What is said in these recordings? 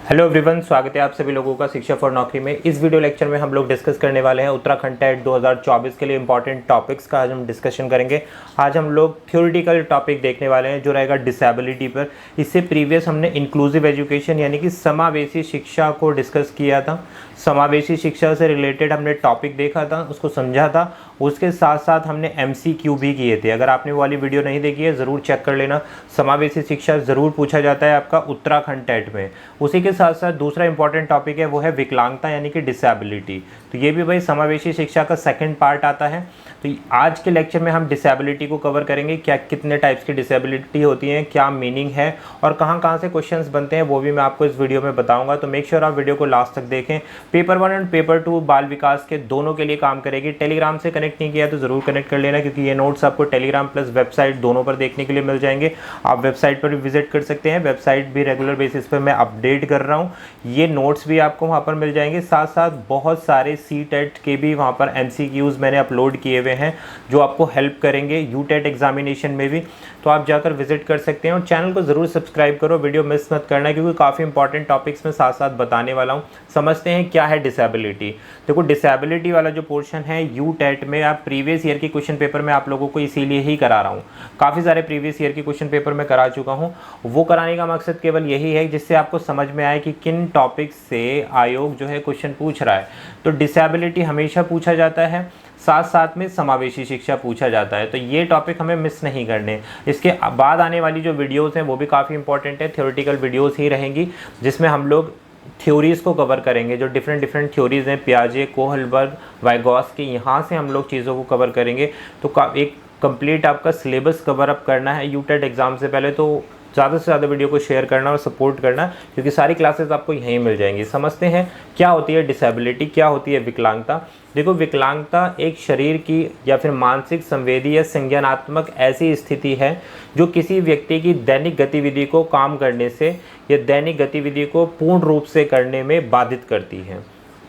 Hello everyone, स्वागत है आप सभी लोगों का शिक्षा फॉर नौकरी में। इस वीडियो लेक्चर में हम लोग डिस्कस करने वाले हैं उत्तराखंड टेट 2024 के लिए इंपॉर्टेंट टॉपिक्स का आज हम डिस्कशन करेंगे। आज हम लोग थ्योरेटिकल टॉपिक देखने वाले हैं जो रहेगा डिसेबिलिटी पर। इससे प्रीवियस हमने इंक्लूसिव एजुकेशन यानी कि समावेशी शिक्षा को डिस्कस किया था। समावेशी शिक्षा से रिलेटेड हमने टॉपिक देखा था, उसको समझा था। उसके साथ साथ हमने MCQ भी किए थे। अगर आपने वो वाली वीडियो नहीं देखी है ज़रूर चेक कर लेना। समावेशी शिक्षा ज़रूर पूछा जाता है आपका उत्तराखंड टेट में। उसी के साथ साथ दूसरा इंपॉर्टेंट टॉपिक है वो है विकलांगता यानी कि डिसेबिलिटी। तो ये भी भाई समावेशी शिक्षा का सेकंड पार्ट आता है। तो आज के लेक्चर में हम डिसेबिलिटी को कवर करेंगे, क्या कितने टाइप्स की डिसेबिलिटी होती हैं, क्या मीनिंग है और कहाँ से क्वेश्चंस बनते हैं, वो भी मैं आपको इस वीडियो में बताऊंगा। तो मेक श्योर आप वीडियो को लास्ट तक देखें। पेपर 1 एंड पेपर 2 बाल विकास के दोनों के लिए काम करेगी। टेलीग्राम से कनेक्ट नहीं किया तो ज़रूर कनेक्ट कर लेना, क्योंकि ये नोट्स आपको टेलीग्राम प्लस वेबसाइट दोनों पर देखने के लिए मिल जाएंगे। आप वेबसाइट पर भी विजिट कर सकते हैं, वेबसाइट भी रेगुलर बेसिस पर मैं अपडेट कर रहा हूँ। ये नोट्स भी आपको वहाँ पर मिल जाएंगे। साथ साथ बहुत सारे CTET के भी वहाँ पर MCQs मैंने अपलोड किए हुए हैं जो आपको हेल्प करेंगे UTET एग्जामिनेशन में भी। तो आप जाकर विजिट कर सकते हैं और चैनल को ज़रूर सब्सक्राइब करो, वीडियो मिस मत करना, क्योंकि काफ़ी इंपॉर्टेंट टॉपिक्स में साथ साथ बताने वाला हूँ। समझते हैं क्या है डिसेबिलिटी। देखो, डिसेबिलिटी वाला जो पोर्शन है UTET में आप प्रीवियस ईयर के क्वेश्चन पेपर में आप लोगों को इसीलिए ही करा रहा हूँ। काफ़ी सारे प्रीवियस ईयर के क्वेश्चन पेपर में करा चुका हूँ। वो कराने का मकसद केवल यही है जिससे आपको समझ में आए कि किन टॉपिक्स से आयोग जो है क्वेश्चन पूछ रहा है। तो डिसेबिलिटी हमेशा पूछा जाता है, साथ साथ में समावेशी शिक्षा पूछा जाता है। तो ये टॉपिक हमें मिस नहीं करने। इसके बाद आने वाली जो वीडियोस हैं वो भी काफ़ी इंपॉर्टेंट है, थ्योरेटिकल वीडियोस ही रहेंगी जिसमें हम लोग थ्योरीज़ को कवर करेंगे। जो डिफरेंट थ्योरीज़ हैं, पियाजे, कोहलबर्ग, वाइगॉस्की, यहाँ से हम लोग चीज़ों को कवर करेंगे। तो एक कंप्लीट आपका सिलेबस कवर अप करना है UTET एग्ज़ाम से पहले, तो ज़्यादा से ज़्यादा वीडियो को शेयर करना और सपोर्ट करना, क्योंकि सारी क्लासेस आपको यहीं मिल जाएंगी। समझते हैं क्या होती है डिसेबिलिटी, क्या होती है विकलांगता। देखो, विकलांगता एक शरीर की या फिर मानसिक, संवेदी या संज्ञानात्मक ऐसी स्थिति है जो किसी व्यक्ति की दैनिक गतिविधि को काम करने से या दैनिक गतिविधि को पूर्ण रूप से करने में बाधित करती है।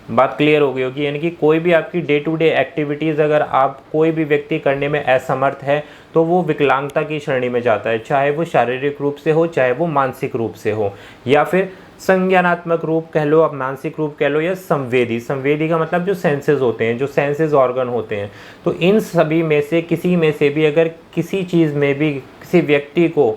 बात क्लियर हो गई होगी। यानी कि कोई भी आपकी डे टू डे एक्टिविटीज़ अगर आप कोई भी व्यक्ति करने में असमर्थ है तो वो विकलांगता की श्रेणी में जाता है, चाहे वो शारीरिक रूप से हो, चाहे वो मानसिक रूप से हो, या फिर संज्ञानात्मक रूप कह लो, आप मानसिक रूप कह लो, या संवेदी। संवेदी का मतलब जो सेंसेस होते हैं, जो सेंसेस ऑर्गन होते हैं। तो इन सभी में से किसी में से भी अगर किसी चीज़ में भी किसी व्यक्ति को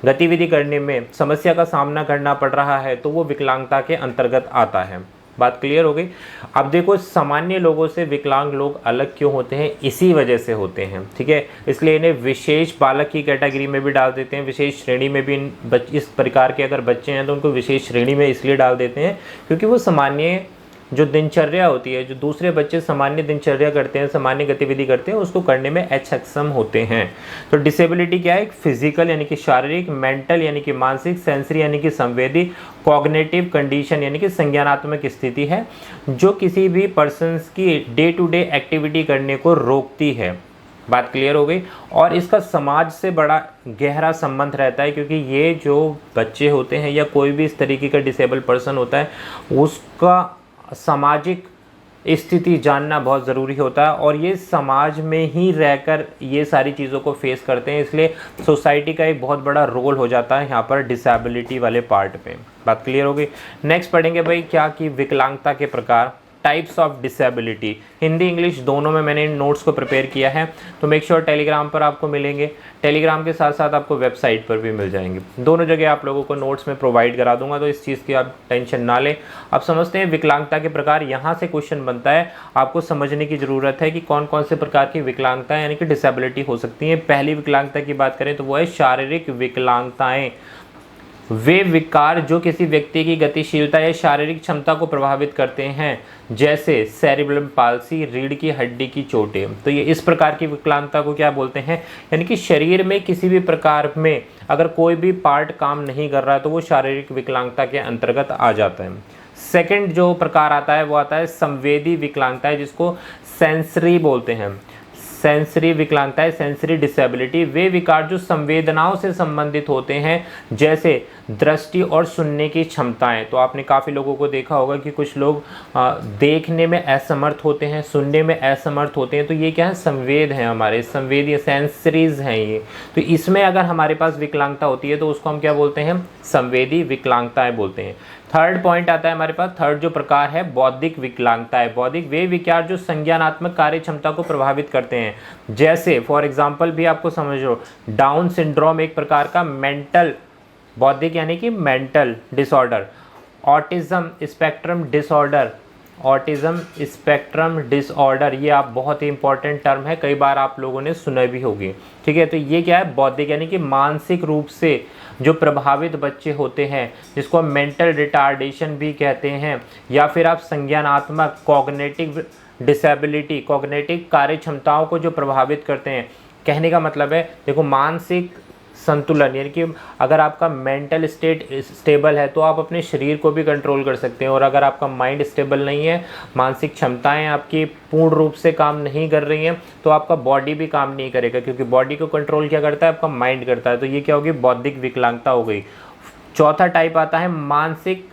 गतिविधि करने में समस्या का सामना करना पड़ रहा है तो वो विकलांगता के अंतर्गत आता है। बात क्लियर हो गई। अब देखो, सामान्य लोगों से विकलांग लोग अलग क्यों होते हैं, इसी वजह से होते हैं, ठीक है। इसलिए इन्हें विशेष बालक की कैटेगरी में भी डाल देते हैं, विशेष श्रेणी में भी। इस प्रकार के अगर बच्चे हैं तो उनको विशेष श्रेणी में इसलिए डाल देते हैं क्योंकि वो सामान्य जो दिनचर्या होती है, जो दूसरे बच्चे सामान्य दिनचर्या करते हैं, सामान्य गतिविधि करते हैं, उसको करने में अक्षम होते हैं। तो डिसेबिलिटी क्या है? फिजिकल यानी कि शारीरिक, मेंटल यानी कि मानसिक, सेंसरी यानी कि संवेदी, कॉग्निटिव कंडीशन यानी कि संज्ञानात्मक स्थिति है जो किसी भी पर्सन्स की डे टू डे एक्टिविटी करने को रोकती है। बात क्लियर हो गई। और इसका समाज से बड़ा गहरा संबंध रहता है, क्योंकि ये जो बच्चे होते हैं या कोई भी इस तरीके का डिसेबल पर्सन होता है उसका सामाजिक स्थिति जानना बहुत ज़रूरी होता है और ये समाज में ही रहकर ये सारी चीज़ों को फेस करते हैं। इसलिए सोसाइटी का एक बहुत बड़ा रोल हो जाता है यहाँ पर डिसेबिलिटी वाले पार्ट पे। बात क्लियर हो गई। नेक्स्ट पढ़ेंगे भाई क्या कि विकलांगता के प्रकार, types of disability. Hindi English दोनों में मैंने इन नोट्स को प्रिपेयर किया है, तो मेक श्योर टेलीग्राम पर आपको मिलेंगे। टेलीग्राम के साथ साथ आपको वेबसाइट पर भी मिल जाएंगे। दोनों जगह आप लोगों को नोट्स में प्रोवाइड करा दूंगा, तो इस चीज़ की आप टेंशन ना लें। अब समझते हैं विकलांगता के प्रकार। यहाँ से क्वेश्चन बनता है, आपको समझने की ज़रूरत है कि कौन कौन से प्रकार की विकलांगता यानी कि डिसेबिलिटी हो सकती है। पहली विकलांगता की बात करें तो वो है शारीरिक विकलांगताएँ। वे विकार जो किसी व्यक्ति की गतिशीलता या शारीरिक क्षमता को प्रभावित करते हैं, जैसे सेरिब्रम पाल्सी, रीढ़ की हड्डी की चोटें। तो ये इस प्रकार की विकलांगता को क्या बोलते हैं? यानी कि शरीर में किसी भी प्रकार में अगर कोई भी पार्ट काम नहीं कर रहा है तो वो शारीरिक विकलांगता के अंतर्गत आ जाता है। सेकंड जो प्रकार आता है वो आता है संवेदी विकलांगता है, जिसको सेंसरी बोलते हैं। सेंसरी विकलांगता है, सेंसरी डिसेबिलिटी, वे विकार जो संवेदनाओं से संबंधित होते हैं, जैसे दृष्टि और सुनने की क्षमताएं। तो आपने काफ़ी लोगों को देखा होगा कि कुछ लोग देखने में असमर्थ होते हैं, सुनने में असमर्थ होते हैं। तो ये क्या है, संवेद हैं, हमारे संवेदीय सेंसरीज हैं ये। तो इसमें अगर हमारे पास विकलांगता होती है तो उसको हम क्या बोलते हैं, संवेदी विकलांगताएं बोलते हैं। थर्ड पॉइंट आता है हमारे पास, थर्ड जो प्रकार है बौद्धिक विकलांगता है। बौद्धिक वे विकार जो संज्ञानात्मक कार्य क्षमता को प्रभावित करते हैं, जैसे फॉर एग्जांपल भी आपको समझ लो, डाउन सिंड्रोम एक प्रकार का मेंटल, बौद्धिक यानी कि mental disorder, autism spectrum disorder, autism spectrum disorder, ये आप बहुत ही इंपॉर्टेंट टर्म है, कई बार आप लोगों ने सुना भी होगी। ठीक है, तो ये क्या है, बौद्धिक यानी कि मानसिक रूप से जो प्रभावित बच्चे होते हैं, जिसको हम मेंटल रिटार्डेशन भी कहते हैं, या फिर आप संज्ञानात्मक कॉग्निटिव डिसेबिलिटी, कॉग्निटिव कार्य क्षमताओं को जो प्रभावित करते हैं। कहने का मतलब है, देखो मानसिक संतुलन, यानी कि अगर आपका मेंटल स्टेट स्टेबल है तो आप अपने शरीर को भी कंट्रोल कर सकते हैं, और अगर आपका माइंड स्टेबल नहीं है, मानसिक क्षमताएं आपकी पूर्ण रूप से काम नहीं कर रही हैं, तो आपका बॉडी भी काम नहीं करेगा, क्योंकि बॉडी को कंट्रोल क्या करता है, आपका माइंड करता है। तो ये क्या होगी, बौद्धिक विकलांगता हो गई। चौथा टाइप आता है मानसिक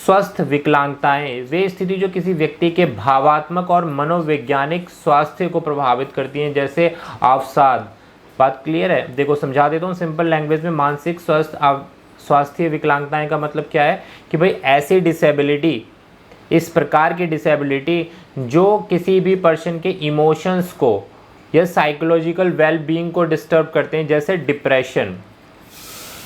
स्वस्थ विकलांगताएं, वे स्थिति जो किसी व्यक्ति के भावात्मक और मनोवैज्ञानिक स्वास्थ्य को प्रभावित करती हैं, जैसे अवसाद। बात क्लियर है, देखो समझा देता हूँ सिंपल लैंग्वेज में। मानसिक स्वास्थ्य विकलांगताएं का मतलब क्या है कि भाई ऐसी डिसेबिलिटी, इस प्रकार की डिसेबिलिटी जो किसी भी पर्सन के इमोशंस को या साइकोलॉजिकल वेल बीइंग को डिस्टर्ब करते हैं, जैसे डिप्रेशन।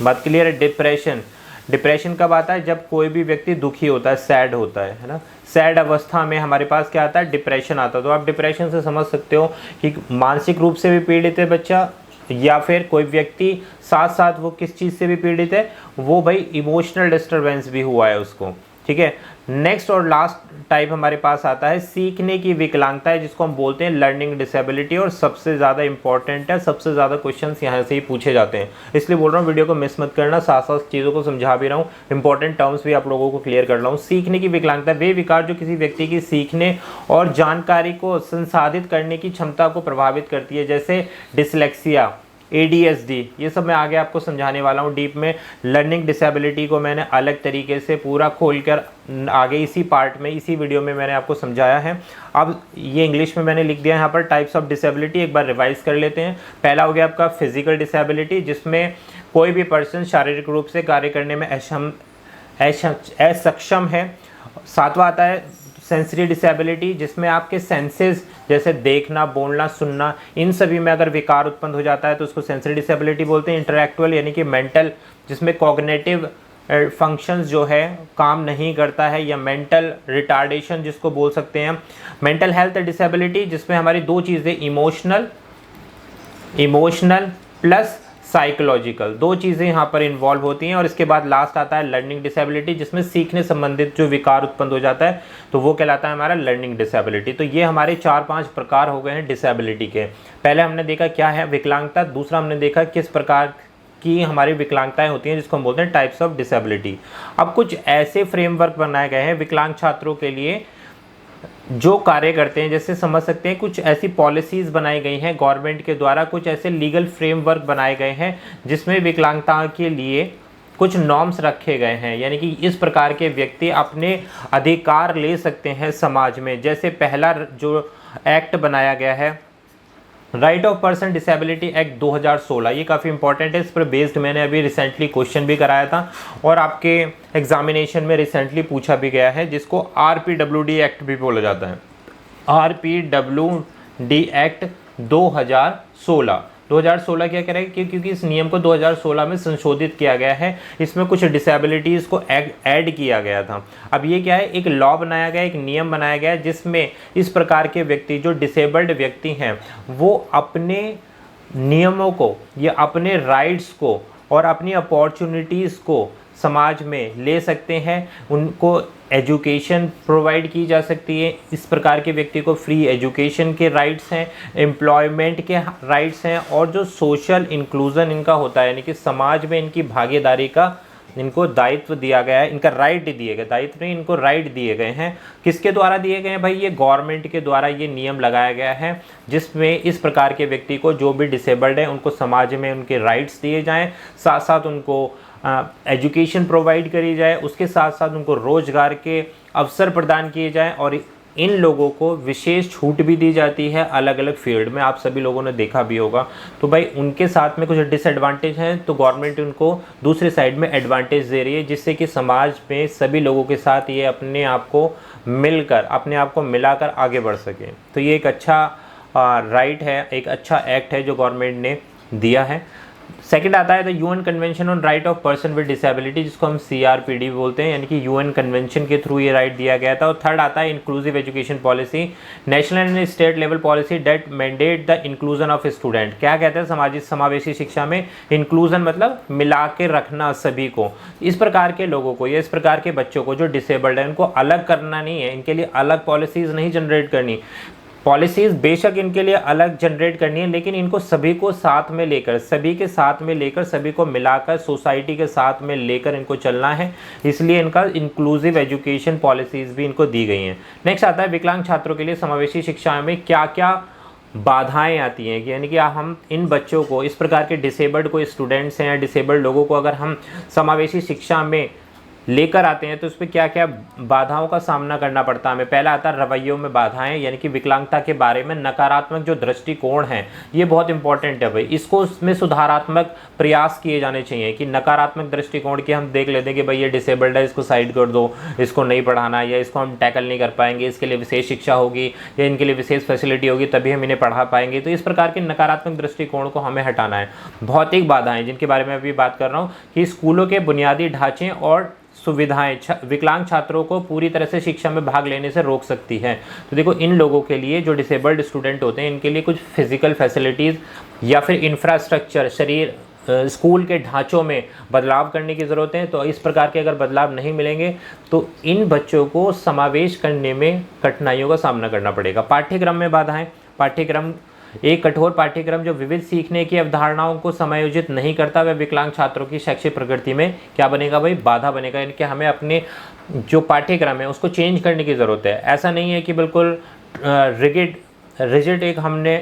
बात क्लियर है, डिप्रेशन। डिप्रेशन कब आता है, जब कोई भी व्यक्ति दुखी होता है, सैड होता है ना, सैड अवस्था में हमारे पास क्या आता है, डिप्रेशन आता है। तो आप डिप्रेशन से समझ सकते हो कि मानसिक रूप से भी पीड़ित है बच्चा, या फिर कोई व्यक्ति साथ साथ वो किस चीज़ से भी पीड़ित है, वो भाई इमोशनल डिस्टर्बेंस भी हुआ है उसको। ठीक है, नेक्स्ट और लास्ट टाइप हमारे पास आता है सीखने की विकलांगता है, जिसको हम बोलते हैं लर्निंग डिसेबिलिटी, और सबसे ज़्यादा इंपॉर्टेंट है, सबसे ज़्यादा क्वेश्चंस यहाँ से ही पूछे जाते हैं, इसलिए बोल रहा हूँ वीडियो को मिस मत करना, साथ साथ चीज़ों को समझा भी रहा हूँ, इंपॉर्टेंट टर्म्स भी आप लोगों को क्लियर कर रहा हूँ। सीखने की विकलांगता वे विकार जो किसी व्यक्ति की सीखने और जानकारी को संसाधित करने की क्षमता को प्रभावित करती है, जैसे डिसलेक्सिया, ADHD, ये सब मैं आगे आपको समझाने वाला हूँ डीप में। लर्निंग डिसेबिलिटी को मैंने अलग तरीके से पूरा खोलकर आगे इसी पार्ट में, इसी वीडियो में मैंने आपको समझाया है। अब ये इंग्लिश में मैंने लिख दिया है यहाँ पर, टाइप्स ऑफ डिसेबिलिटी, एक बार रिवाइज कर लेते हैं। पहला हो गया आपका फिजिकल डिसेबिलिटी, जिसमें कोई भी पर्सन शारीरिक रूप से कार्य करने में असक्षम है। सातवां आता है सेंसरी डिसेबिलिटी, जिसमें आपके सेंसेस जैसे देखना, बोलना, सुनना, इन सभी में अगर विकार उत्पन्न हो जाता है तो उसको सेंसरी डिसेबिलिटी बोलते हैं। इंटेलेक्चुअल यानी कि मेंटल, जिसमें कॉग्निटिव फंक्शंस जो है काम नहीं करता है, या मेंटल रिटार्डेशन जिसको बोल सकते हैं। मेंटल हेल्थ डिसेबिलिटी, जिसमें हमारी दो चीज़ें, इमोशनल प्लस साइकोलॉजिकल, दो चीज़ें यहाँ पर इन्वॉल्व होती हैं। और इसके बाद लास्ट आता है लर्निंग डिसेबिलिटी, जिसमें सीखने संबंधित जो विकार उत्पन्न हो जाता है तो वो कहलाता है हमारा लर्निंग डिसेबिलिटी। तो ये हमारे 4-5 प्रकार हो गए हैं डिसेबिलिटी के। पहले हमने देखा क्या है विकलांगता, दूसरा हमने देखा किस प्रकार की हमारी विकलांगताएं होती हैं, जिसको हम बोलते हैं टाइप्स ऑफ डिसेबिलिटी। अब कुछ ऐसे फ्रेमवर्क बनाए गए हैं विकलांग छात्रों के लिए जो कार्य करते हैं, जैसे समझ सकते हैं कुछ ऐसी पॉलिसीज़ बनाई गई हैं गवर्नमेंट के द्वारा, कुछ ऐसे लीगल फ्रेमवर्क बनाए गए हैं जिसमें विकलांगता के लिए कुछ नॉर्म्स रखे गए हैं, यानी कि इस प्रकार के व्यक्ति अपने अधिकार ले सकते हैं समाज में। जैसे पहला जो एक्ट बनाया गया है, right of person disability act 2016, ये काफ़ी इंपॉर्टेंट है, इस पर बेस्ड मैंने अभी रिसेंटली क्वेश्चन भी कराया था और आपके एग्जामिनेशन में रिसेंटली पूछा भी गया है, जिसको RPWD एक्ट भी बोला जाता है। RPWD एक्ट 2016 क्या करेगा, क्योंकि इस नियम को 2016 में संशोधित किया गया है, इसमें कुछ डिसेबिलिटीज़ को ऐड किया गया था। अब ये क्या है, एक लॉ बनाया गया, एक नियम बनाया गया, जिसमें इस प्रकार के व्यक्ति जो डिसेबल्ड व्यक्ति हैं वो अपने नियमों को या अपने राइट्स को और अपनी अपॉर्चुनिटीज़ को समाज में ले सकते हैं, उनको एजुकेशन प्रोवाइड की जा सकती है, इस प्रकार के व्यक्ति को फ्री एजुकेशन के राइट्स हैं, एम्प्लॉयमेंट के राइट्स हैं, और जो सोशल इंक्लूज़न इनका होता है, यानी कि समाज में इनकी भागीदारी का इनको दायित्व दिया गया है, इनका राइट दिए गए, दायित्व नहीं, इनको राइट दिए गए हैं। किसके द्वारा दिए गए हैं भाई? ये गवर्नमेंट के द्वारा ये नियम लगाया गया है, जिसमें इस प्रकार के व्यक्ति को, जो भी डिसेबल्ड है, उनको समाज में उनके राइट्स दिए जाएँ, साथ साथ उनको एजुकेशन प्रोवाइड करी जाए, उसके साथ साथ उनको रोजगार के अवसर प्रदान किए जाएं, और इन लोगों को विशेष छूट भी दी जाती है अलग अलग फील्ड में, आप सभी लोगों ने देखा भी होगा। तो भाई उनके साथ में कुछ डिसएडवांटेज हैं, तो गवर्नमेंट उनको दूसरे साइड में एडवांटेज दे रही है, जिससे कि समाज में सभी लोगों के साथ ये अपने आप को मिलकर, अपने आप को मिलाकर आगे बढ़ सके। तो ये एक अच्छा राइट है, एक अच्छा एक्ट है जो गवर्नमेंट ने दिया है। सेकंड आता है the UN convention on right of person with disability, जिसको हम CRPD बोलते हैं, यानी कि यूएन कन्वेंशन के थ्रू ये राइट दिया गया था। और थर्ड आता है inclusive education policy, national and state level policy that mandate the inclusion of student. क्या कहते हैं? समावेशी शिक्षा में इंक्लूजन मतलब मिला के रखना सभी को, इस प्रकार के लोगों को या इस प्रकार के बच्चों को जो डिसेबल्ड है, इनको अलग करना नहीं है, इनके लिए अलग पॉलिसीज़ नहीं जनरेट करनी। पॉलिसीज़ बेशक इनके लिए अलग जनरेट करनी है, लेकिन इनको सभी को साथ में लेकर, सभी के साथ में लेकर, सभी को मिलाकर, सोसाइटी के साथ में लेकर इनको चलना है। इसलिए इनका इंक्लूसिव एजुकेशन पॉलिसीज़ भी इनको दी गई हैं। नेक्स्ट आता है विकलांग छात्रों के लिए समावेशी शिक्षा में क्या क्या बाधाएं आती हैं, यानी कि हम इन बच्चों को, इस प्रकार के डिसेबल्ड कोई स्टूडेंट्स हैं या डिसेबल्ड लोगों को अगर हम समावेशी शिक्षा में लेकर आते हैं तो उस पर क्या क्या बाधाओं का सामना करना पड़ता है हमें। पहला आता है रवैयों में बाधाएं, यानी कि विकलांगता के बारे में नकारात्मक जो दृष्टिकोण है, ये बहुत इंपॉर्टेंट है भाई। इसको उसमें सुधारात्मक प्रयास किए जाने चाहिए कि नकारात्मक दृष्टिकोण की हम देख लेते हैं कि भाई ये डिसेबल्ड है, इसको साइड कर दो, इसको नहीं पढ़ाना, या इसको हम टैकल नहीं कर पाएंगे, इसके लिए विशेष शिक्षा होगी या इनके लिए विशेष फैसिलिटी होगी तभी हम इन्हें पढ़ा पाएंगे। तो इस प्रकार के नकारात्मक दृष्टिकोण को हमें हटाना है। भौतिक बाधाएं, जिनके बारे में अभी बात कर रहा हूँ, कि स्कूलों के बुनियादी ढांचे और सुविधाएं विकलांग छात्रों को पूरी तरह से शिक्षा में भाग लेने से रोक सकती है। तो देखो, इन लोगों के लिए, जो डिसेबल्ड स्टूडेंट होते हैं, इनके लिए कुछ फिजिकल फैसिलिटीज़ या फिर इंफ्रास्ट्रक्चर, शरीर, स्कूल के ढांचों में बदलाव करने की ज़रूरत है। तो इस प्रकार के अगर बदलाव नहीं मिलेंगे तो इन बच्चों को समावेश करने में कठिनाइयों का सामना करना पड़ेगा। पाठ्यक्रम में बाधाएं, पाठ्यक्रम, एक कठोर पाठ्यक्रम जो विविध सीखने की अवधारणाओं को समायोजित नहीं करता, वह विकलांग छात्रों की शैक्षिक प्रगति में क्या बनेगा भाई? बाधा बनेगा। यानी कि हमें अपने जो पाठ्यक्रम है उसको चेंज करने की ज़रूरत है। ऐसा नहीं है कि बिल्कुल रिजिड एक हमने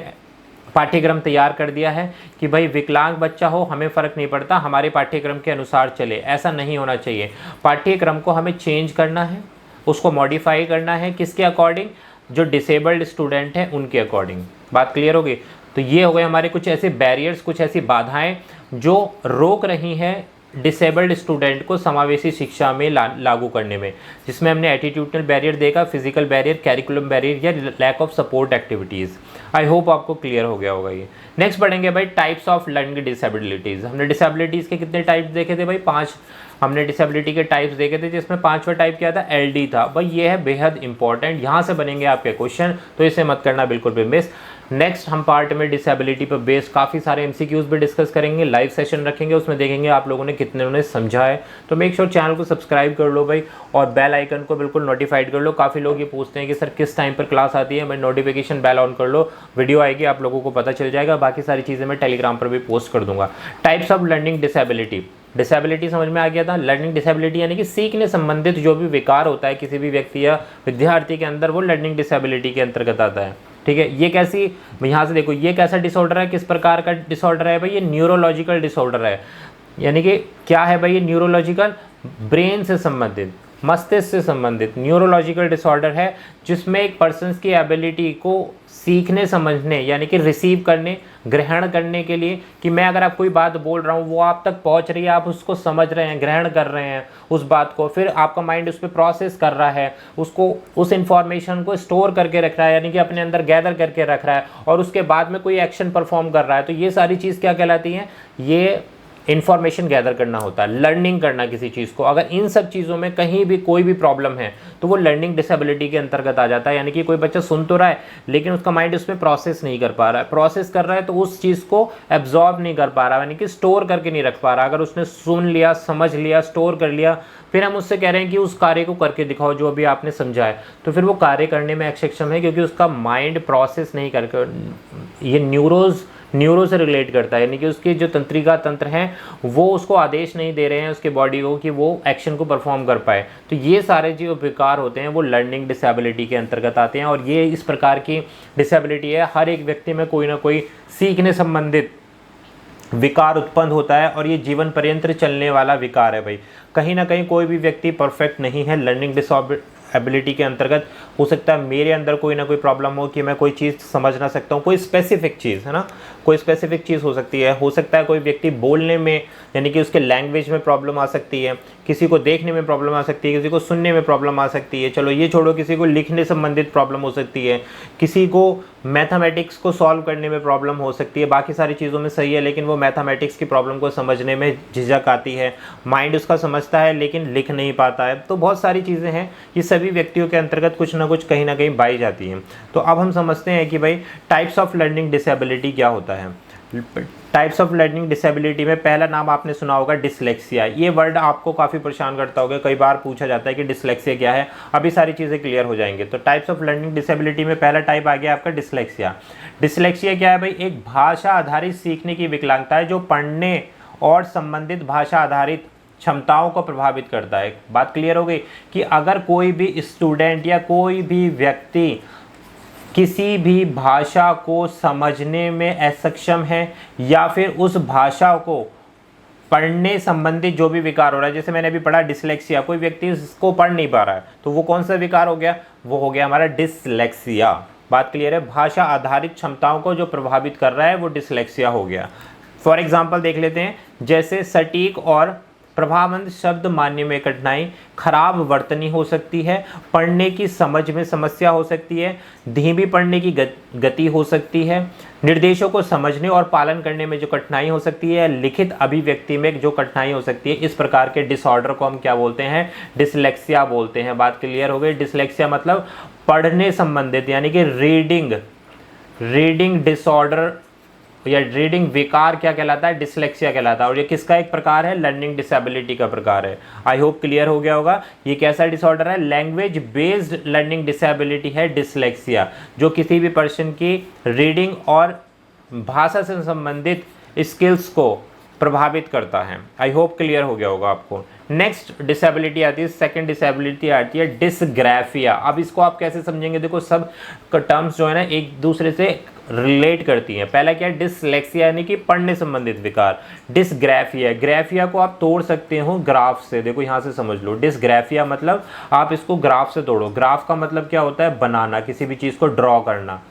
पाठ्यक्रम तैयार कर दिया है कि भाई विकलांग बच्चा हो हमें फ़र्क नहीं पड़ता, हमारे पाठ्यक्रम के अनुसार चले, ऐसा नहीं होना चाहिए। पाठ्यक्रम को हमें चेंज करना है, उसको मॉडिफाई करना है, किसके अकॉर्डिंग? जो डिसेबल्ड स्टूडेंट हैं उनके अकॉर्डिंग। बात क्लियर होगी? तो ये हो गए हमारे कुछ ऐसे बैरियर्स, कुछ ऐसी बाधाएं जो रोक रही हैं डिसेबल्ड स्टूडेंट को समावेशी शिक्षा में लागू करने में, जिसमें हमने एटीट्यूडनल बैरियर देखा, फिजिकल बैरियर, कैरिकुलम बैरियर या lack of support activities. I hope आपको क्लियर हो गया होगा ये। नेक्स्ट पढ़ेंगे भाई टाइप्स ऑफ लर्निंग डिसेबिलिटीज़। हमने डिसेबिलिटीज़ के कितने टाइप्स देखे थे भाई? 5 हमने डिसेबिलिटी के टाइप्स देखे थे, जिसमें 5वां टाइप क्या था? LD था भाई। ये है बेहद इंपॉर्टेंट, यहाँ से बनेंगे आपके क्वेश्चन, तो इसे मत करना बिल्कुल भी मिस। नेक्स्ट हम पार्ट में डिसेबिलिटी पर बेस्ड काफ़ी सारे MCQs भी डिस्कस करेंगे, लाइव सेशन रखेंगे, उसमें देखेंगे आप लोगों ने कितने ने समझा है। तो मेक श्योर चैनल को सब्सक्राइब कर लो भाई, और बेल आइकन को बिल्कुल नोटिफाइड कर लो। काफ़ी लोग ये पूछते हैं कि सर किस टाइम पर क्लास आती है, मैं नोटिफिकेशन बेल ऑन कर लो, वीडियो आएगी आप लोगों को पता चल जाएगा। बाकी सारी चीज़ें मैं टेलीग्राम पर भी पोस्ट कर दूंगा। Types of learning disability, disability समझ में आ गया था। लर्निंग डिसेबिलिटी यानी कि सीखने संबंधित जो भी विकार होता है किसी भी व्यक्ति या विद्यार्थी के अंदर, वो लर्निंग डिसेबिलिटी के अंतर्गत आता है। ठीक है, ये कैसी, यहाँ से देखो ये कैसा डिसऑर्डर है, किस प्रकार का डिसऑर्डर है भाई? ये न्यूरोलॉजिकल डिसऑर्डर है। यानी कि क्या है भाई? ये न्यूरोलॉजिकल, ब्रेन से संबंधित, मस्तिष्क से संबंधित न्यूरोलॉजिकल डिसऑर्डर है, जिसमें एक पर्सन की एबिलिटी को सीखने समझने, यानी कि रिसीव करने, ग्रहण करने के लिए, कि मैं अगर आप कोई बात बोल रहा हूँ वो आप तक पहुँच रही है, आप उसको समझ रहे हैं, ग्रहण कर रहे हैं उस बात को, फिर आपका माइंड उस पर प्रोसेस कर रहा है, उसको, उस इंफॉर्मेशन को स्टोर करके रख रहा है, यानी कि अपने अंदर गैदर करके रख रहा है, और उसके बाद में कोई एक्शन परफॉर्म कर रहा है। तो ये सारी चीज़ क्या कहलाती हैं? ये इन्फॉर्मेशन गैदर करना होता है, लर्निंग करना किसी चीज़ को। अगर इन सब चीज़ों में कहीं भी कोई भी प्रॉब्लम है तो वो लर्निंग डिसेबिलिटी के अंतर्गत आ जाता है। यानी कि कोई बच्चा सुन तो रहा है लेकिन उसका माइंड उसमें प्रोसेस नहीं कर पा रहा है, प्रोसेस कर रहा है तो उस चीज़ को एब्जॉर्ब नहीं कर पा रहा, यानी कि स्टोर करके नहीं रख पा रहा। अगर उसने सुन लिया, समझ लिया, स्टोर कर लिया, फिर हम उससे कह रहे हैं कि उस कार्य को करके दिखाओ जो अभी आपने समझा है, तो फिर वो कार्य करने में अक्षम है, क्योंकि उसका माइंड प्रोसेस नहीं करके, ये न्यूरो से रिलेट करता है, यानी कि उसके जो तंत्रिका तंत्र हैं वो उसको आदेश नहीं दे रहे हैं उसके बॉडी को कि वो एक्शन को परफॉर्म कर पाए। तो ये सारे जो विकार होते हैं वो लर्निंग डिसेबिलिटी के अंतर्गत आते हैं, और ये इस प्रकार की डिसेबिलिटी है, हर एक व्यक्ति में कोई ना कोई सीखने संबंधित विकार उत्पन्न होता है, और ये जीवन पर्यंत चलने वाला विकार है भाई। कहीं ना कहीं कोई भी व्यक्ति परफेक्ट नहीं है लर्निंग डिसेबिलिटी के अंतर्गत। हो सकता है मेरे अंदर कोई ना कोई प्रॉब्लम हो कि मैं कोई चीज़ समझ ना सकता हूँ, कोई स्पेसिफिक चीज़ है ना, कोई स्पेसिफिक चीज़ हो सकती है। हो सकता है कोई व्यक्ति बोलने में यानी कि उसके लैंग्वेज में प्रॉब्लम आ सकती है, किसी को देखने में प्रॉब्लम आ सकती है, किसी को सुनने में प्रॉब्लम आ सकती है, चलो ये छोड़ो, किसी को लिखने संबंधित प्रॉब्लम हो सकती है, किसी को मैथमेटिक्स को सॉल्व करने में प्रॉब्लम हो सकती है। बाकी सारी चीज़ों में सही है, लेकिन वो मैथमेटिक्स की प्रॉब्लम को समझने में झिझक आती है, माइंड उसका समझता है लेकिन लिख नहीं पाता है। तो बहुत सारी चीज़ें हैं, ये सभी व्यक्तियों के अंतर्गत कुछ ना कुछ कहीं ना कहीं पाई जाती हैं। तो अब हम समझते हैं कि भाई टाइप्स ऑफ लर्निंग डिसेबिलिटी क्या होता है। टाइप्स ऑफ लर्निंग डिसेबिलिटी में पहला नाम आपने सुना होगा डिसलेक्सिया। ये वर्ड आपको काफ़ी परेशान करता होगा, कई बार पूछा जाता है कि डिसलेक्सिया क्या है। अभी सारी चीज़ें क्लियर हो जाएंगे। तो टाइप्स ऑफ लर्निंग डिसेबिलिटी में पहला टाइप आ गया आपका डिसलेक्सिया। डिसलेक्सिया क्या है भाई? एक भाषा आधारित सीखने की विकलांगता है जो पढ़ने और संबंधित भाषा आधारित क्षमताओं को प्रभावित करता है। बात क्लियर हो गई कि अगर कोई भी स्टूडेंट या कोई भी व्यक्ति किसी भी भाषा को समझने में असक्षम है या फिर उस भाषा को पढ़ने संबंधित जो भी विकार हो रहा है, जैसे मैंने अभी पढ़ा डिसलेक्सिया, कोई व्यक्ति इसको पढ़ नहीं पा रहा है, तो वो कौन सा विकार हो गया? वो हो गया हमारा डिसलेक्सिया। बात क्लियर है? भाषा आधारित क्षमताओं को जो प्रभावित कर रहा है वो डिसलेक्सिया हो गया। फॉर एग्जाम्पल देख लेते हैं, जैसे सटीक और प्रभावंत शब्द मानने में कठिनाई, खराब वर्तनी हो सकती है, पढ़ने की समझ में समस्या हो सकती है, धीमी पढ़ने की गति हो सकती है, निर्देशों को समझने और पालन करने में जो कठिनाई हो सकती है, लिखित अभिव्यक्ति में जो कठिनाई हो सकती है। इस प्रकार के डिसऑर्डर को हम क्या बोलते हैं? डिसलेक्सिया बोलते हैं। बात क्लियर हो गई? डिसलेक्सिया मतलब पढ़ने संबंधित यानी कि रीडिंग डिसऑर्डर या रीडिंग विकार क्या कहलाता है? डिसलेक्सिया कहलाता है। और ये किसका एक प्रकार है? लर्निंग डिसेबिलिटी का प्रकार है। आई होप क्लियर हो गया होगा। ये कैसा डिसऑर्डर है? लैंग्वेज बेस्ड लर्निंग डिसेबिलिटी है डिसलेक्सिया, जो किसी भी पर्सन की रीडिंग और भाषा से संबंधित स्किल्स को प्रभावित करता है। आई होप क्लियर हो गया होगा आपको। नेक्स्ट डिसेबिलिटी आती है, सेकंड डिसेबिलिटी आती है डिसग्राफिया। अब इसको आप कैसे समझेंगे? देखो सब टर्म्स जो है ना एक दूसरे से रिलेट करती हैं। पहला क्या है? डिसलेक्सिया यानी कि पढ़ने संबंधित विकार। डिसग्राफिया, ग्राफिया को आप तोड़ सकते हो ग्राफ से। देखो यहाँ से समझ लो, डिसग्राफिया मतलब आप इसको ग्राफ से तोड़ो। ग्राफ का मतलब क्या होता है? बनाना, किसी भी चीज़ को ड्रॉ करना,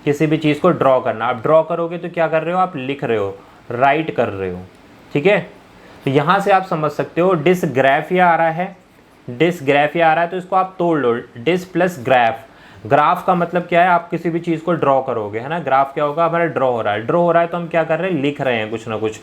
किसी भी चीज़ को ड्रॉ करना। आप ड्रॉ करोगे तो क्या कर रहे हो? आप लिख रहे हो, राइट कर रहे हो। ठीक है, तो यहाँ से आप समझ सकते हो डिसग्राफिया आ रहा है, डिसग्राफिया आ रहा है तो इसको आप तोड़ लो। डिस प्लस ग्राफ, ग्राफ का मतलब क्या है? आप किसी भी चीज़ को ड्रॉ करोगे, है ना। ग्राफ क्या होगा? हमारा ड्रॉ हो रहा है, ड्रॉ हो रहा है तो हम क्या कर रहे हैं? लिख रहे हैं कुछ ना कुछ।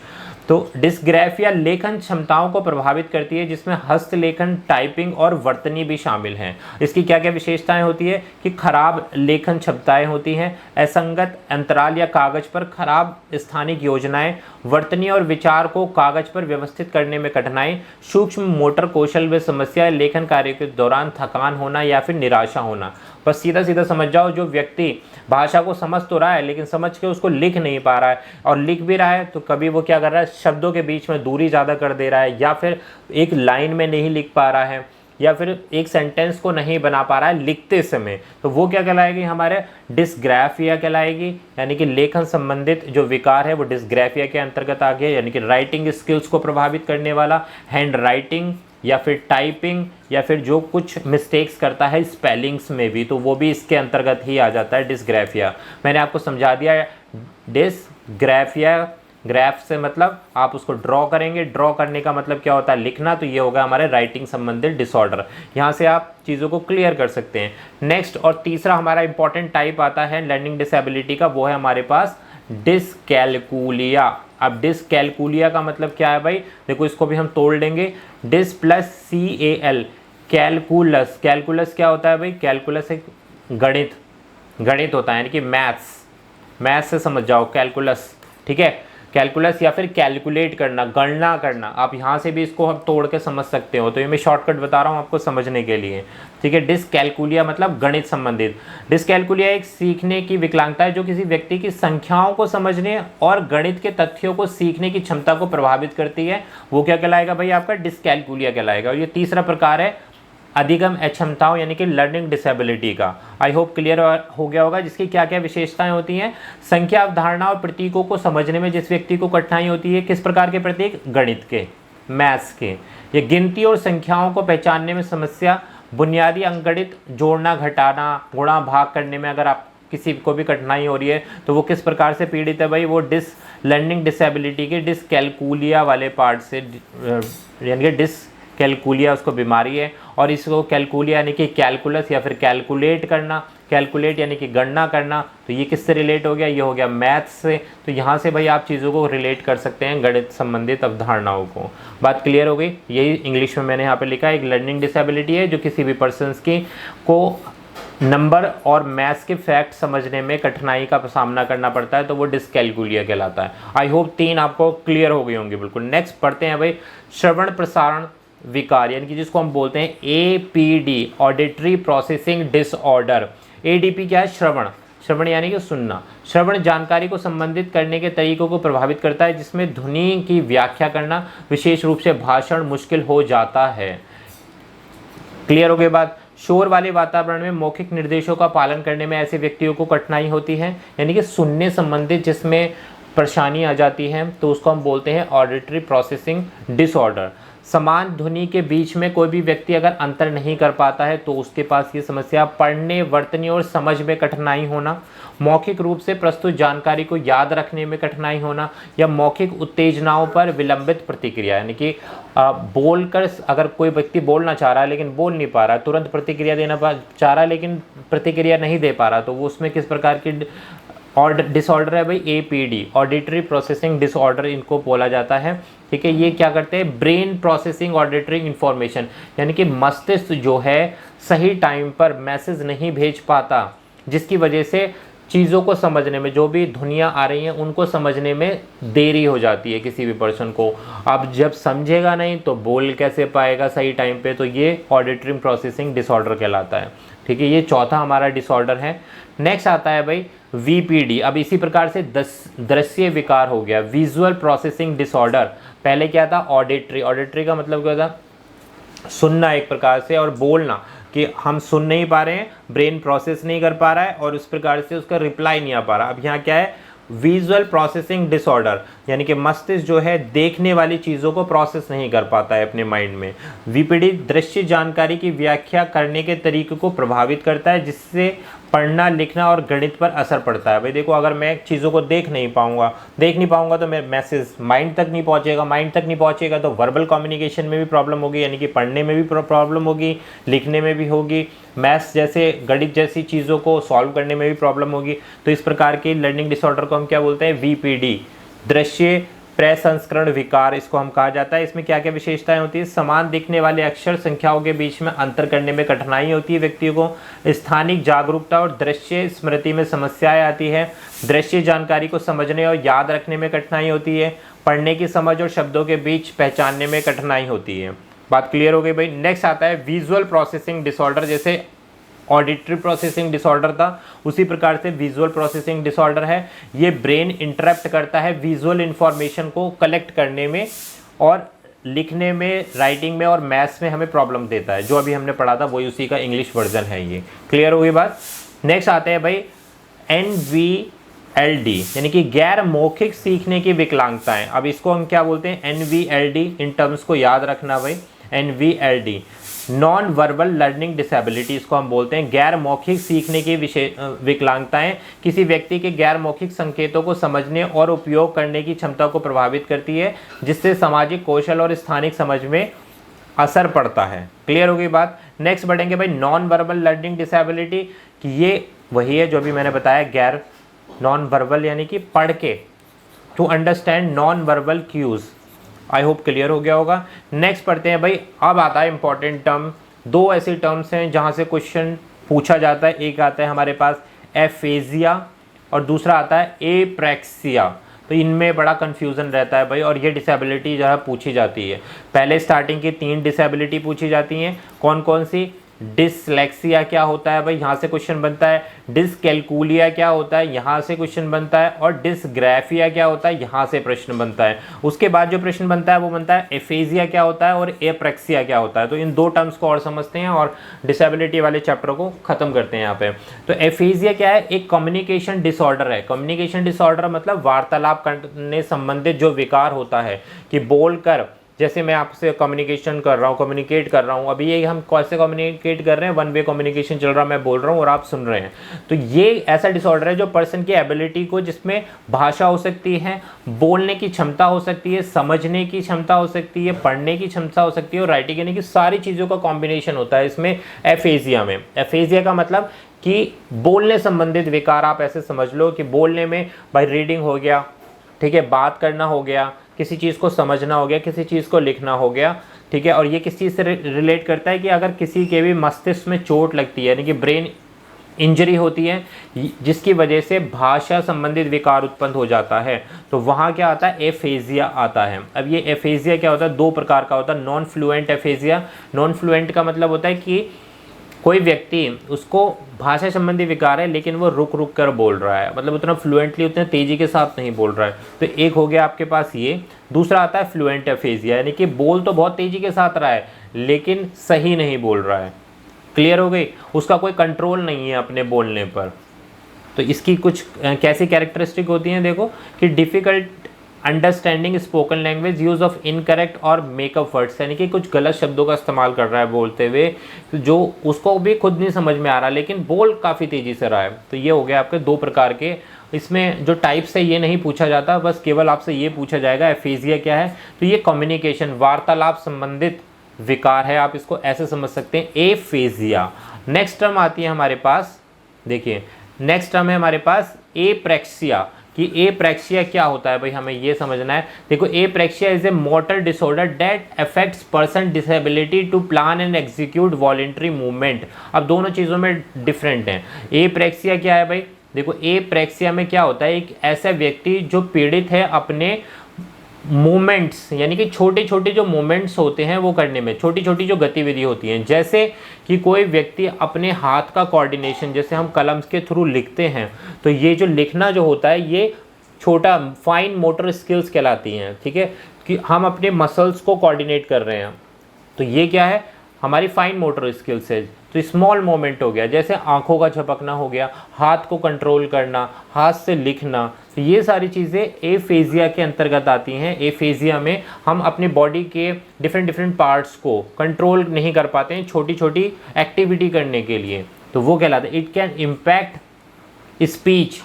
तो डिसग्राफिया लेखन क्षमताओं को प्रभावित करती है, जिसमें हस्तलेखन, टाइपिंग और वर्तनी भी शामिल हैं। इसकी क्या क्या विशेषताएं होती है कि खराब लेखन क्षमताएं होती हैं, असंगत अंतराल या कागज पर खराब स्थानिक योजनाएं, वर्तनी और विचार को कागज पर व्यवस्थित करने में कठिनाई, सूक्ष्म मोटर कौशल में समस्या, लेखन कार्य के दौरान थकान होना या फिर निराशा होना। बस सीधा सीधा समझ जाओ, जो व्यक्ति भाषा को समझ तो रहा है लेकिन समझ के उसको लिख नहीं पा रहा है, और लिख भी रहा है तो कभी वो क्या कर रहा है? शब्दों के बीच में दूरी ज़्यादा कर दे रहा है, या फिर एक लाइन में नहीं लिख पा रहा है, या फिर एक सेंटेंस को नहीं बना पा रहा है लिखते समय, तो वो क्या कहलाएगी? हमारे डिसग्राफिया कहलाएगी। यानी कि लेखन संबंधित जो विकार है वो डिसग्राफिया के अंतर्गत आ गया। यानी कि राइटिंग स्किल्स को प्रभावित करने वाला, हैंड राइटिंग या फिर टाइपिंग, या फिर जो कुछ मिस्टेक्स करता है स्पेलिंग्स में भी, तो वो भी इसके अंतर्गत ही आ जाता है डिसग्राफिया। मैंने आपको समझा दिया है डिसग्राफिया, ग्राफ से मतलब आप उसको ड्रॉ करेंगे, ड्रॉ करने का मतलब क्या होता है? लिखना। तो ये होगा हमारे राइटिंग संबंधित डिसऑर्डर। यहाँ से आप चीज़ों को क्लियर कर सकते हैं। नेक्स्ट और तीसरा हमारा इंपॉर्टेंट टाइप आता है लर्निंग डिसेबिलिटी का, वो है हमारे पास डिसकैलकुलिया। अब डिसकैलकुलिया का मतलब क्या है भाई? देखो इसको भी हम तोड़ लेंगे। Dis plus CAL, calculus. Calculus क्या होता है भाई? कैलकुलस एक गणित होता है, यानी कि मैथ्स से समझ जाओ कैलकुलस। ठीक है, कैलकुलस या फिर कैलकुलेट करना, गणना करना, आप यहाँ से भी इसको हम तोड़ के समझ सकते हो, तो ये मैं शॉर्टकट बता रहा हूँ आपको समझने के लिए, ठीक है। डिसकैलकुलिया मतलब गणित संबंधित। डिसकैलकुलिया एक सीखने की विकलांगता है जो किसी व्यक्ति की संख्याओं को समझने और गणित के तथ्यों को सीखने की क्षमता को प्रभावित करती है। वो क्या कहलाएगा भाई, आपका डिसकैलकुलिया कहलाएगा। और ये तीसरा प्रकार है अधिगम अक्षमताओं यानी कि लर्निंग डिसेबिलिटी का। आई होप क्लियर हो गया होगा। जिसकी क्या क्या विशेषताएं होती हैं, संख्या, अवधारणा और प्रतीकों को समझने में जिस व्यक्ति को कठिनाई होती है, किस प्रकार के प्रतीक, गणित के, मैथ्स के। ये गिनती और संख्याओं को पहचानने में समस्या, बुनियादी अंकगणित जोड़ना, घटाना, गुणा, भाग करने में अगर आप किसी को भी कठिनाई हो रही है तो वो किस प्रकार से पीड़ित है भाई, वो लर्निंग डिसेबिलिटी के डिसकैलकुलिया वाले पार्ट से, यानी कि डिसकैलकुलिया उसको बीमारी है। और इसको कैलकुलिया यानी कि कैलकुलस या फिर कैलकुलेट करना, कैलकुलेट यानी कि गणना करना, तो ये किससे रिलेट हो गया, ये हो गया मैथ्स से। तो यहाँ से भाई आप चीज़ों को रिलेट कर सकते हैं गणित संबंधित अवधारणाओं को। बात क्लियर हो गई। यही इंग्लिश में मैंने यहाँ पे लिखा है, एक लर्निंग डिसेबिलिटी है जो किसी भी पर्सन की को नंबर और मैथ्स के फैक्ट समझने में कठिनाई का सामना करना पड़ता है, तो वो डिसकैलकुलिया कहलाता है। आई होप 3 आपको क्लियर हो गई होंगी बिल्कुल। नेक्स्ट पढ़ते हैं भाई, श्रवण प्रसारण विकार यानी कि जिसको हम बोलते हैं APD, auditory processing disorder. ADP क्या है, श्रवण यानी कि सुनना। श्रवण जानकारी को संबंधित करने के तरीकों को प्रभावित करता है जिसमें ध्वनि की व्याख्या करना, विशेष रूप से भाषण, मुश्किल हो जाता है। क्लियर हो गई बात। शोर वाले वातावरण में मौखिक निर्देशों का पालन करने में ऐसे व्यक्तियों को कठिनाई होती है, यानी कि सुनने संबंधित जिसमें परेशानी आ जाती है, तो उसको हम बोलते हैं ऑडिटरी प्रोसेसिंग डिसऑर्डर। समान ध्वनि के बीच में कोई भी व्यक्ति अगर अंतर नहीं कर पाता है तो उसके पास ये समस्या। पढ़ने, वर्तनी और समझ में कठिनाई होना, मौखिक रूप से प्रस्तुत जानकारी को याद रखने में कठिनाई होना, या मौखिक उत्तेजनाओं पर विलंबित प्रतिक्रिया, यानी कि बोलकर अगर कोई व्यक्ति बोलना चाह रहा है लेकिन बोल नहीं पा रहा, तुरंत प्रतिक्रिया देना चाह रहा है लेकिन प्रतिक्रिया नहीं दे पा रहा, तो वो उसमें किस प्रकार की डिसऑर्डर है भाई, APD, ऑडिटरी प्रोसेसिंग डिसऑर्डर इनको बोला जाता है, ठीक है। ये क्या करते हैं, ब्रेन प्रोसेसिंग ऑडिटरी इंफॉर्मेशन, यानी कि मस्तिष्क जो है सही टाइम पर मैसेज नहीं भेज पाता, जिसकी वजह से चीज़ों को समझने में, जो भी ध्वनियाँ आ रही हैं उनको समझने में देरी हो जाती है किसी भी पर्सन को। अब जब समझेगा नहीं तो बोल कैसे पाएगा सही टाइम पे, तो ये ऑडिटरी प्रोसेसिंग डिसऑर्डर कहलाता है, ठीक है। ये चौथा हमारा डिसऑर्डर है। नेक्स्ट आता है भाई VPD। अब इसी प्रकार से दृश्य विकार हो गया, विजुअल प्रोसेसिंग डिसऑर्डर। पहले क्या था, ऑडिटरी का मतलब क्या था, सुनना एक प्रकार से, और बोलना कि हम सुन नहीं पा रहे हैं, ब्रेन प्रोसेस नहीं कर पा रहा है और उस प्रकार से उसका रिप्लाई नहीं आ पा रहा। अब यहाँ क्या है, विजुअल प्रोसेसिंग डिसऑर्डर, यानी कि मस्तिष्क जो है देखने वाली चीज़ों को प्रोसेस नहीं कर पाता है अपने माइंड में। VPD दृश्य जानकारी की व्याख्या करने के तरीके को प्रभावित करता है जिससे पढ़ना, लिखना और गणित पर असर पड़ता है। भाई देखो, अगर मैं चीज़ों को देख नहीं पाऊंगा तो मेरा मैसेज माइंड तक नहीं पहुंचेगा, तो वर्बल कम्युनिकेशन में भी प्रॉब्लम होगी, यानी कि पढ़ने में भी प्रॉब्लम होगी, लिखने में भी होगी, मैथ्स जैसे, गणित जैसी चीज़ों को सॉल्व करने में भी प्रॉब्लम होगी। तो इस प्रकार के लर्निंग डिसऑर्डर को हम क्या बोलते हैं, VPD, दृश्य प्रसंस्करण विकार इसको हम कहा जाता है। इसमें क्या क्या विशेषताएं होती है, समान दिखने वाले अक्षर, संख्याओं के बीच में अंतर करने में कठिनाई होती है व्यक्तियों को, स्थानिक जागरूकता और दृश्य स्मृति में समस्याएं आती है, दृश्य जानकारी को समझने और याद रखने में कठिनाई होती है, पढ़ने की समझ और शब्दों के बीच पहचानने में कठिनाई होती है। बात क्लियर हो गई भाई। नेक्स्ट आता है विजुअल प्रोसेसिंग डिसऑर्डर। जैसे ऑडिटरी प्रोसेसिंग डिसऑर्डर था, उसी प्रकार से विजुअल प्रोसेसिंग डिसऑर्डर है। ये ब्रेन इंटरप्ट करता है विजुअल इंफॉर्मेशन को कलेक्ट करने में और लिखने में, राइटिंग में और मैथ्स में हमें प्रॉब्लम देता है। जो अभी हमने पढ़ा था वही उसी का इंग्लिश वर्जन है। ये क्लियर हो गई बात। नेक्स्ट आते हैं भाई NVLD, यानी कि गैर मौखिक सीखने की विकलांगताएं। अब इसको हम क्या बोलते हैं, NVLD, इन टर्म्स को याद रखना भाई, NVLD non verbal learning disability इसको हम बोलते हैं। गैर मौखिक सीखने की विकलांगताएं किसी व्यक्ति के गैर मौखिक संकेतों को समझने और उपयोग करने की क्षमता को प्रभावित करती है, जिससे सामाजिक कौशल और स्थानिक समझ में असर पड़ता है। क्लियर हो गई बात। नेक्स्ट बढ़ेंगे भाई नॉन वर्बल लर्निंग डिसेबिलिटी, कि ये वही है जो अभी मैंने बताया, गैर नॉन वर्बल यानी कि पढ़ के, to understand non verbal cues. I hope clear हो गया होगा। नेक्स्ट पढ़ते हैं भाई। अब आता है इंपॉर्टेंट टर्म, दो ऐसी टर्म्स हैं जहां से क्वेश्चन पूछा जाता है। एक आता है हमारे पास एफेजिया और दूसरा आता है एप्रेक्सिया। तो तो इनमें बड़ा कन्फ्यूज़न रहता है भाई, और ये डिसेबिलिटी जो है पूछी जाती है। पहले स्टार्टिंग की 3 डिसेबिलिटी पूछी जाती हैं, कौन कौन सी? डिसलेक्सिया क्या होता है भाई, यहाँ से क्वेश्चन बनता है। डिसकैलकुलिया क्या होता है, यहाँ से क्वेश्चन बनता है। और डिसग्राफिया क्या होता है, यहाँ से प्रश्न बनता है। उसके बाद जो प्रश्न बनता है वो बनता है एफेजिया क्या होता है और एप्रेक्सिया क्या होता है। तो इन 2 टर्म्स को और समझते हैं और डिसेबिलिटी वाले चैप्टर को खत्म करते हैं यहाँ पे। तो एफेजिया क्या है? एक कम्युनिकेशन डिसऑर्डर है। कम्युनिकेशन डिसऑर्डर मतलब वार्तालाप करने संबंधित जो विकार होता है, कि बोलकर, जैसे मैं आपसे कम्युनिकेशन कर रहा हूँ, कम्युनिकेट कर रहा हूँ, अभी ये हम कैसे कम्युनिकेट कर रहे हैं, 1 वे कम्युनिकेशन चल रहा है, मैं बोल रहा हूँ और आप सुन रहे हैं। तो ये ऐसा डिसऑर्डर है जो पर्सन की एबिलिटी को, जिसमें भाषा हो सकती है, बोलने की क्षमता हो सकती है, समझने की क्षमता हो सकती है, पढ़ने की क्षमता हो सकती है और राइटिंग, यानी कि सारी चीज़ों का कॉम्बिनेशन होता है इसमें एफेजिया में। एफेजिया का मतलब कि बोलने संबंधित विकार, आप ऐसे समझ लो कि बोलने में भाई रीडिंग हो गया, ठीक है, बात करना हो गया, किसी चीज़ को समझना हो गया, किसी चीज़ को लिखना हो गया, ठीक है। और ये किस चीज़ से रिलेट करता है कि अगर किसी के भी मस्तिष्क में चोट लगती है, यानी कि ब्रेन इंजरी होती है, जिसकी वजह से भाषा संबंधित विकार उत्पन्न हो जाता है, तो वहाँ क्या आता है? एफेजिया आता है। अब ये एफेजिया क्या होता है? 2 प्रकार का होता है। Non fluent aphasia. Non fluent का मतलब होता है कि कोई व्यक्ति, उसको भाषा संबंधी विकार है लेकिन वो रुक रुक कर बोल रहा है, मतलब उतना फ्लुएंटली, उतने तेज़ी के साथ नहीं बोल रहा है। तो एक हो गया आपके पास ये। दूसरा आता है फ्लुएंट एफेजिया, यानी कि बोल तो बहुत तेज़ी के साथ रहा है लेकिन सही नहीं बोल रहा है। क्लियर हो गई? उसका कोई कंट्रोल नहीं है अपने बोलने पर। तो इसकी कुछ कैसी कैरेक्टरिस्टिक होती हैं देखो, कि difficult understanding spoken language, use of incorrect और मेकअप वर्ड्स, यानी कि कुछ गलत शब्दों का इस्तेमाल कर रहा है बोलते हुए, जो उसको भी खुद नहीं समझ में आ रहा लेकिन बोल काफ़ी तेज़ी से रहा है। तो ये हो गया आपके 2 प्रकार के। इसमें जो टाइप्स है ये नहीं पूछा जाता, बस केवल आपसे ये पूछा जाएगा एफेजिया क्या है। तो ये कम्युनिकेशन, वार्तालाप संबंधित विकार है, आप इसको ऐसे समझ सकते हैं, एफेजिया। नेक्स्ट टर्म आती है हमारे पास, देखिए नेक्स्ट टर्म है हमारे पास एप्रेक्सिया। कि एप्रेक्सिया क्या होता है भाई, हमें ये समझना है। देखो, apraxia is a motor disorder that affects person disability to plan and execute voluntary movement. अब दोनों चीज़ों में डिफरेंट हैं। एप्रेक्सिया क्या है भाई? देखो, एप्रेक्सिया में क्या होता है, एक ऐसा व्यक्ति जो पीड़ित है अपने मूवमेंट्स, यानी कि छोटे छोटे जो मूवमेंट्स होते हैं वो करने में, छोटी छोटी जो गतिविधि होती हैं, जैसे कि कोई व्यक्ति अपने हाथ का कोऑर्डिनेशन, जैसे हम कलम के थ्रू लिखते हैं, तो ये जो लिखना जो होता है ये छोटा फाइन मोटर स्किल्स कहलाती हैं, ठीक है, कि हम अपने मसल्स को कोऑर्डिनेट कर रहे हैं, तो ये क्या है, हमारी फाइन मोटर स्किल्स है। तो स्मॉल मोमेंट हो गया, जैसे आंखों का झपकना हो गया, हाथ को कंट्रोल करना, हाथ से लिखना, तो ये सारी चीज़ें एफेजिया के अंतर्गत आती हैं। एफेजिया में हम अपने बॉडी के डिफरेंट पार्ट्स को कंट्रोल नहीं कर पाते हैं छोटी छोटी एक्टिविटी करने के लिए, तो वो कहलाता है। It can impact speech,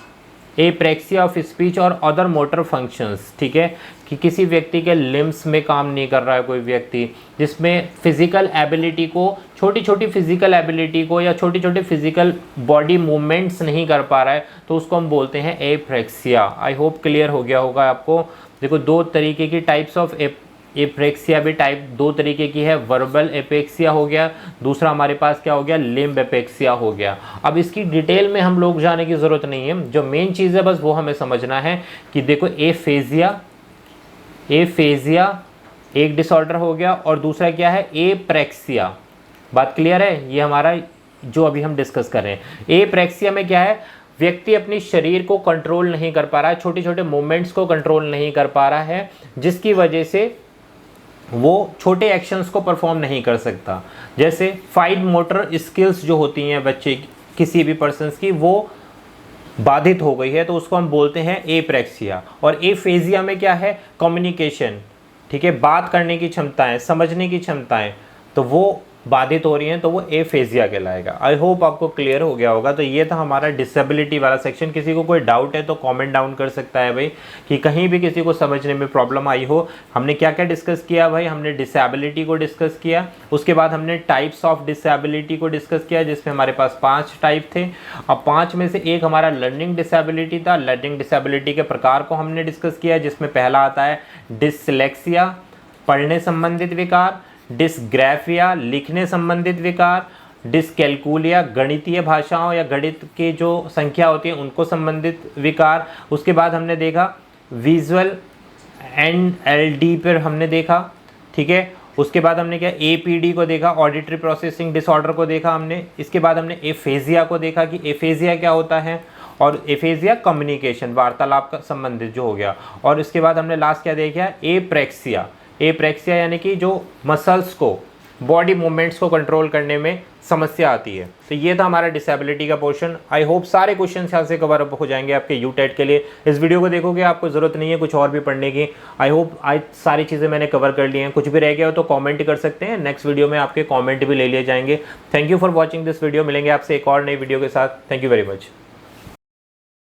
apraxia of speech और अदर मोटर फंक्शंस, ठीक है, कि किसी व्यक्ति के लिम्स में काम नहीं कर रहा है, कोई व्यक्ति जिसमें फिजिकल एबिलिटी को, छोटी छोटी फिजिकल एबिलिटी को या छोटी छोटी फिजिकल बॉडी मूवमेंट्स नहीं कर पा रहा है, तो उसको हम बोलते हैं एप्रेक्सिया। आई होप क्लियर हो गया होगा आपको। देखो, 2 तरीके की टाइप्स ऑफ एप्रेक्सिया भी टाइप 2 तरीके की है। वर्बल एपेक्सिया हो गया, दूसरा हमारे पास क्या हो गया, लिम्ब एपेक्सिया हो गया। अब इसकी डिटेल में हम लोग जाने की ज़रूरत नहीं है, जो मेन चीज़ है बस वो हमें समझना है कि देखो, एफेजिया एक डिसऑर्डर हो गया और दूसरा क्या है, एप्रेक्सिया। बात क्लियर है? ये हमारा जो अभी हम डिस्कस कर रहे हैं। एप्रेक्सिया में क्या है, व्यक्ति अपनी शरीर को कंट्रोल नहीं कर पा रहा है, छोटे छोटे मूवमेंट्स को कंट्रोल नहीं कर पा रहा है, जिसकी वजह से वो छोटे एक्शंस को परफॉर्म नहीं कर सकता। जैसे फाइन मोटर स्किल्स जो होती हैं बच्चे किसी भी पर्सन्स की, वो बाधित हो गई है, तो उसको हम बोलते हैं एप्रेक्सिया। और एफेजिया में क्या है, कम्युनिकेशन, ठीक है, बात करने की क्षमताएं, समझने की क्षमताएं, तो वो बाधित हो रही हैं, तो वो एफेजिया कहलाएगा। आई होप आपको क्लियर हो गया होगा। तो ये था हमारा डिसेबिलिटी वाला सेक्शन। किसी को कोई डाउट है तो कमेंट डाउन कर सकता है भाई, कि कहीं भी किसी को समझने में प्रॉब्लम आई हो। हमने क्या क्या डिस्कस किया भाई, हमने डिसेबिलिटी को डिस्कस किया, उसके बाद हमने टाइप्स ऑफ डिसेबिलिटी को डिस्कस किया, जिसमें हमारे पास 5 टाइप थे। अब 5 में से एक हमारा लर्निंग डिसेबिलिटी था। लर्निंग डिसेबिलिटी के प्रकार को हमने डिस्कस किया, जिसमें पहला आता है डिसलेक्सिया, पढ़ने संबंधित विकार, डिसग्राफिया, लिखने संबंधित विकार, डिसकैलकुलिया, गणितीय भाषाओं या गणित की जो संख्या होती है उनको संबंधित विकार। उसके बाद हमने देखा विजुअल NLD पर हमने देखा, ठीक है। उसके बाद हमने क्या APD को देखा, ऑडिटरी प्रोसेसिंग डिसऑर्डर को देखा हमने। इसके बाद हमने एफेजिया को देखा कि एफेजिया क्या होता है, और एफेजिया कम्युनिकेशन वार्तालाप का संबंधित जो हो गया। और इसके बाद हमने लास्ट क्या देखा, एप्रेक्सिया। एप्रेक्सिया यानी कि जो मसल्स को, बॉडी मूवमेंट्स को कंट्रोल करने में समस्या आती है। तो ये था हमारा डिसेबिलिटी का पोर्शन। आई होप सारे क्वेश्चन यहाँ से कवर अप हो जाएंगे आपके यूटेट के लिए। इस वीडियो को देखोगे आपको ज़रूरत नहीं है कुछ और भी पढ़ने की। आई होप आज सारी चीज़ें मैंने कवर कर ली हैं। कुछ भी रह गया हो तो कमेंट कर सकते हैं, नेक्स्ट वीडियो में आपके कमेंट भी ले लिए जाएंगे। Thank you for watching this video. मिलेंगे आपसे एक और नई वीडियो के साथ। Thank you very much.